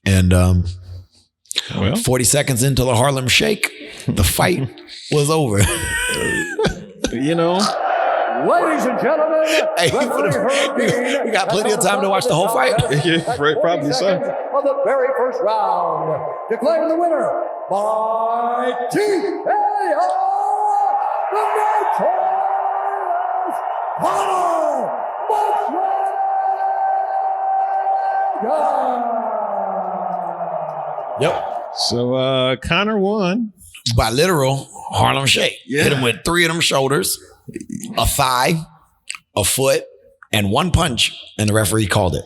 And 40 seconds into the Harlem Shake, the fight was over. You know. Ladies and gentlemen, Hey, you got plenty of time to watch the whole fight. Yeah, probably so. Of the very first round, declaring the winner by TKO, the notorious Conor McGregor. Yep. So Conor won. By literal Harlem Shake. Yeah. Hit him with 3 of them shoulders, a thigh, a foot, and 1 punch, and the referee called it.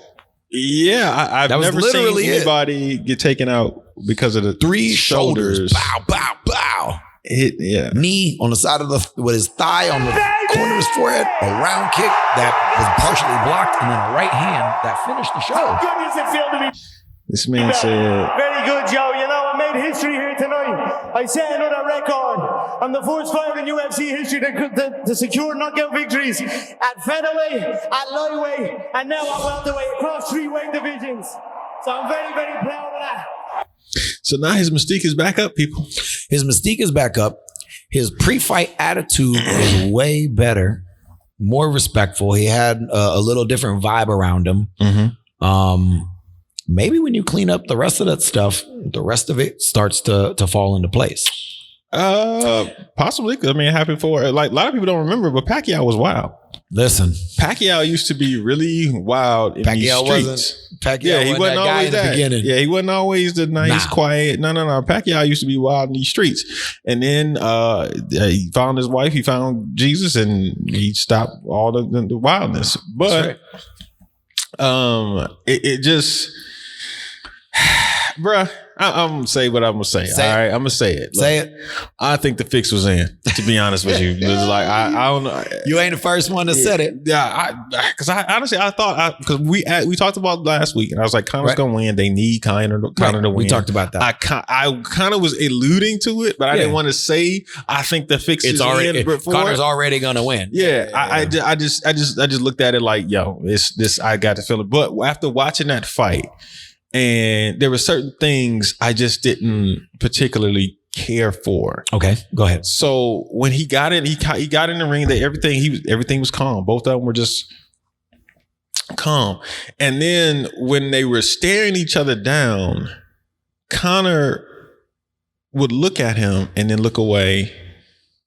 Yeah, I've never seen anybody get taken out because of the 3 shoulders. Bow, bow, bow. Hit, yeah. Knee on the side of with his thigh on the corner of his forehead, a round kick that was partially blocked, and then a right hand that finished the show. How good does it feel to be? This man said, very good, Joe. You know, I made history here tonight. I set another record. I'm the first fighter in UFC history to secure knockout victories at featherweight, at lightweight, and now at welterweight across 3 weight divisions. So I'm very, very proud of that. So now his mystique is back up, people. His mystique is back up. His pre-fight attitude is way better, more respectful. He had a little different vibe around him. Mm-hmm. Maybe when you clean up the rest of that stuff, the rest of it starts to fall into place. Possibly. I mean, it happened for, like, a lot of people don't remember, but Pacquiao was wild. Listen, Pacquiao used to be really wild in these streets. He wasn't always that guy in the beginning. Yeah, he wasn't always the nice, quiet. No. Pacquiao used to be wild in these streets. And then he found his wife, he found Jesus, and he stopped all the wildness. But it just, bruh, I'm gonna say what I'm gonna say. All right, I'm gonna say it. Say it. I think the fix was in. To be honest with you, it's like I don't know. You ain't the first one that said it. Yeah, because I honestly thought because we talked about last week, and I was like, Conor's gonna win. They need Conor to win. We talked about that. I kind of was alluding to it, but I didn't want to say I think the fix is in. Conor's already gonna win. Yeah, I just looked at it like, yo, it's this. I got to feel it. But after watching that fight. And there were certain things I just didn't particularly care for. Okay, go ahead. So when he got in, he got in the ring. That everything was calm. Both of them were just calm. And then when they were staring each other down, Conor would look at him and then look away.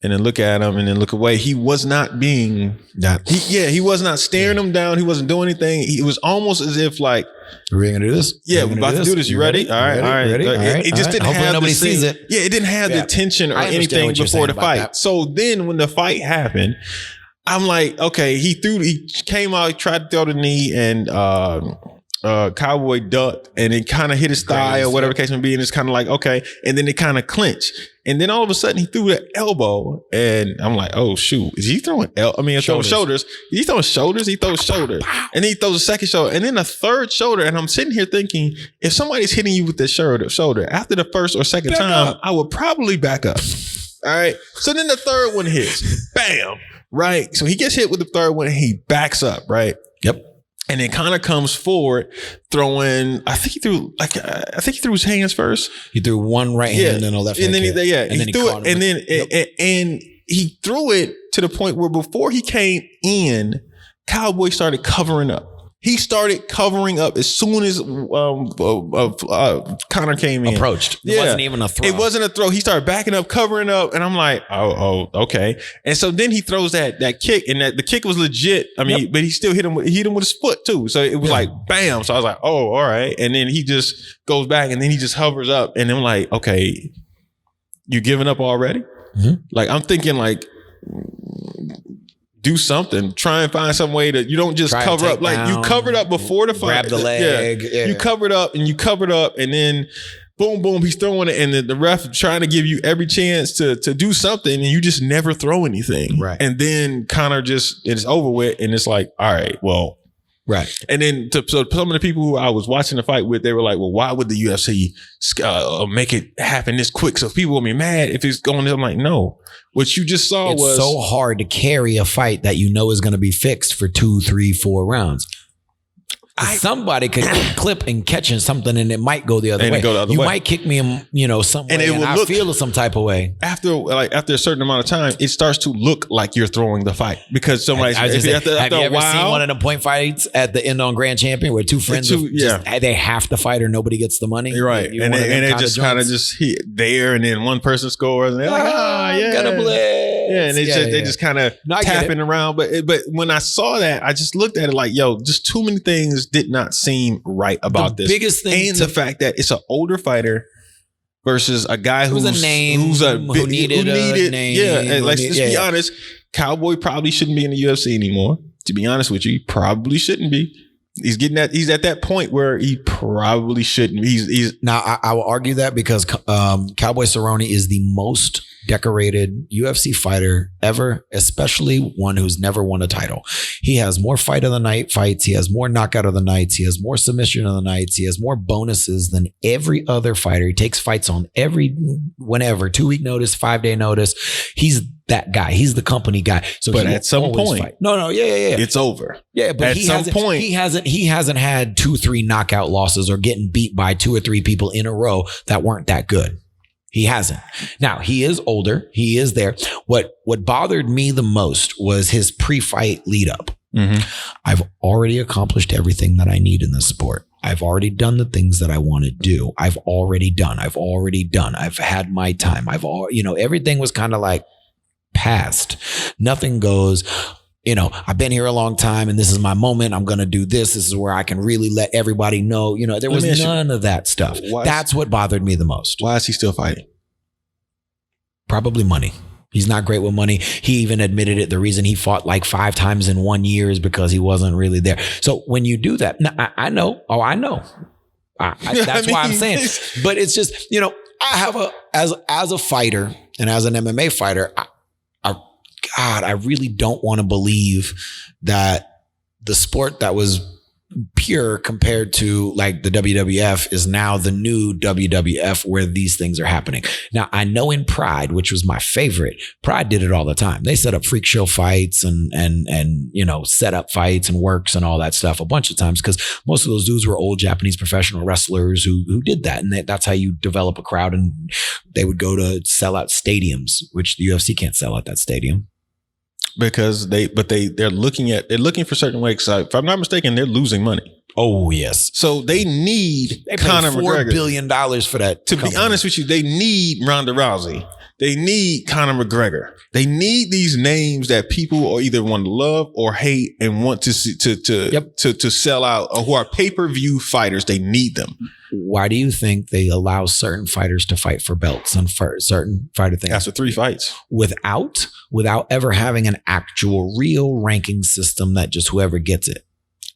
And then look at him and then look away. He was not being that. He was not staring him down. He wasn't doing anything. It was almost as if like, are we gonna do this? Yeah, we're about to do this. You ready? All right. It just didn't have nobody sees it. Yeah, it didn't have the tension or anything before the fight. That. So then when the fight happened, I'm like, okay, he came out, he tried to throw the knee, and Cowboy ducked, and it kind of hit his thigh or whatever the case may be, and it's kind of like, okay, and then it kind of clinched. And then all of a sudden he threw the elbow, and I'm like, oh shoot, is he throwing shoulders? He's throwing shoulders. He throws shoulder, and then he throws a second shoulder, and then a third shoulder. And I'm sitting here thinking, if somebody's hitting you with the shoulder after the first or second time, I would probably back up. All right. So then the third one hits, bam, right. So he gets hit with the third one, and he backs up, right. Yep. And then Conor comes forward, throwing. I think he threw his hands first. He threw one right hand and then a left hand. And then he threw it, and then and he threw it to the point where before he came in, Cowboy started covering up. He started covering up as soon as Conor came in. Approached. It wasn't even a throw. It wasn't a throw. He started backing up, covering up, and I'm like, oh, okay. And so then he throws that kick, and the kick was legit. I mean, but he still hit him with his foot too. So it was like bam. So I was like, oh, all right. And then he just goes back, and then he just hovers up, and I'm like, okay, you giving up already? Mm-hmm. Like I'm thinking like, do something. Try and find some way that you don't just cover up. Like you covered up before the fight. Grab the leg. Yeah. You covered up, and then boom, boom, he's throwing it, and the ref trying to give you every chance to do something, and you just never throw anything. Right. And then Conor it's over with, and it's like, all right, well. Right. And then so some of the people who I was watching the fight with, they were like, well, why would the UFC make it happen this quick? So people will be mad if it's going. I'm like, no. What you just saw was so hard to carry a fight that you know is going to be fixed for 2, 3, 4 rounds. Somebody could clip and catching something, and it might go the other way. You might kick me in, some way, and I feel some type of way. After a certain amount of time, it starts to look like you're throwing the fight because somebody's. Have you ever seen one of the point fights at the end on Grand Champion where two friends they have to fight or nobody gets the money? You're right, and it just kind of just hit there, and then one person scores, and they're like, got a blitz. Yeah, and they just kind of tapping around. But when I saw that, I just looked at it like, yo, just too many things did not seem right about this. Biggest thing, and the fact that it's an older fighter versus a guy who needed a name. Yeah, and let's be honest. Cowboy probably shouldn't be in the UFC anymore. To be honest with you, he probably shouldn't be. He's at that point where he probably shouldn't. He's now. I will argue that because Cowboy Cerrone is the most decorated UFC fighter ever, especially one who's never won a title. He has more fight of the night fights. He has more knockout of the nights. He has more submission of the nights. He has more bonuses than every other fighter. He takes fights on whenever, 2-week notice, 5-day notice. He's that guy. He's the company guy. So, but at some point, it's over. Yeah, but he hasn't had 2-3 knockout losses or getting beat by 2 or 3 people in a row that weren't that good. He hasn't. Now, he is older. He is there. What bothered me the most was his pre-fight lead up. Mm-hmm. I've already accomplished everything that I need in this sport. I've already done the things that I want to do. I've already done. I've had my time. Everything was kind of like past. Nothing goes, I've been here a long time and this is my moment. I'm going to do this. This is where I can really let everybody know. There was none of that stuff. That's what bothered me the most. Why is he still fighting? Probably money. He's not great with money. He even admitted it. The reason he fought like 5 times in 1 year is because he wasn't really there. So when you do that, I know. Oh, I know. That's why I'm saying. But it's just, I have as a fighter and as an MMA fighter, I really don't want to believe that the sport that was pure compared to like the WWF is now the new WWF where these things are happening. Now, I know in Pride, which was my favorite, Pride did it all the time. They set up freak show fights and set up fights and works and all that stuff a bunch of times because most of those dudes were old Japanese professional wrestlers who did that. And that's how you develop a crowd. And they would go to sell out stadiums, which the UFC can't sell out that stadium. Because they're looking for certain ways. So if I'm not mistaken, they're losing money. Oh yes. So they Conor McGregor $4 billion for that. To be honest with you, they need Ronda Rousey. They need Conor McGregor. They need these names that people are either want to love or hate and want to sell out, or who are pay-per-view fighters. They need them. Why do you think they allow certain fighters to fight for belts and for certain fighter things? After 3 fights. Without ever having an actual real ranking system that just whoever gets it.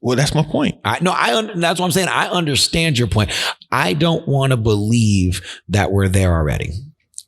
Well, that's my point. That's what I'm saying. I understand your point. I don't want to believe that we're there already.